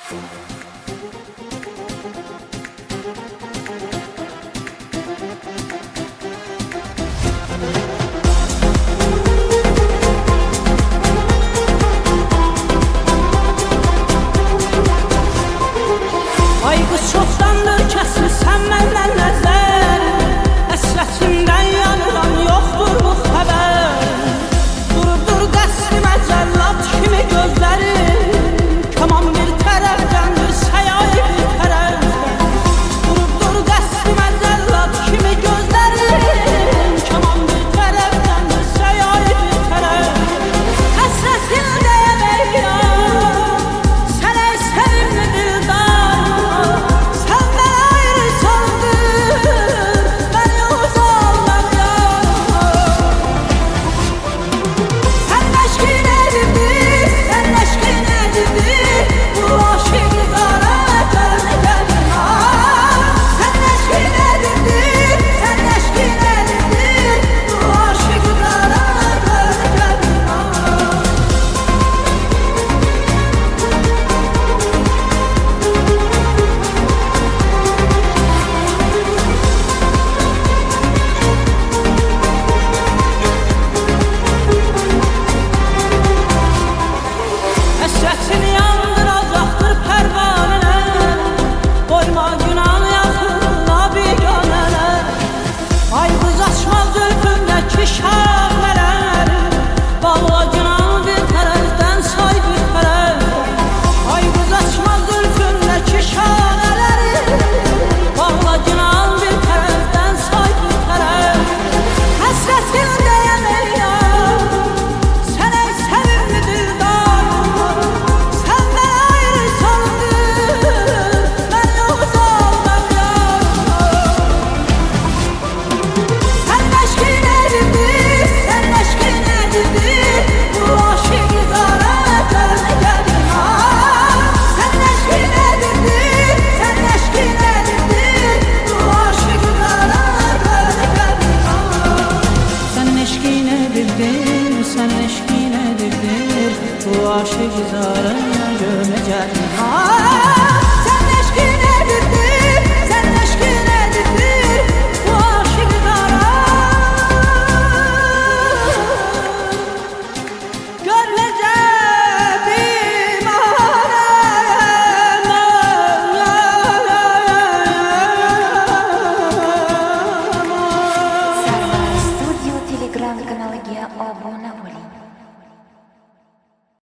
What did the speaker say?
Ay kız çoktandır kesmişsən məndən nəzər, əsrətimdən yanıram, yoxdur bu xəbər. Durubdur qəsrimə cəllat kimi gözlərim, kaman bir tərəfdəndir, səyai bir tərəfdən. Durubdur qəsrimə cəllat kimi gözlərim, kaman bir tərəfdəndir, səyai bir tərəfdən. Həsrətin deyəməyəm, sənə sevimli dildan. Həsrətini yandıracaqdır pərvanələr, qoyma günah yaxınına biganələr. Ay qız açma zülfündəki şaxələr, bağla günah bir tərəfdən, say bir tərəfdən. Ay qız açma zülfündəki şaxələr, bağla günah bir tərəfdən, say bir tərəfdən. Həsrətin deyəməyəm, sənə sevimli dildan. Sen eşkin edirdir, bu aşık zara gömecek.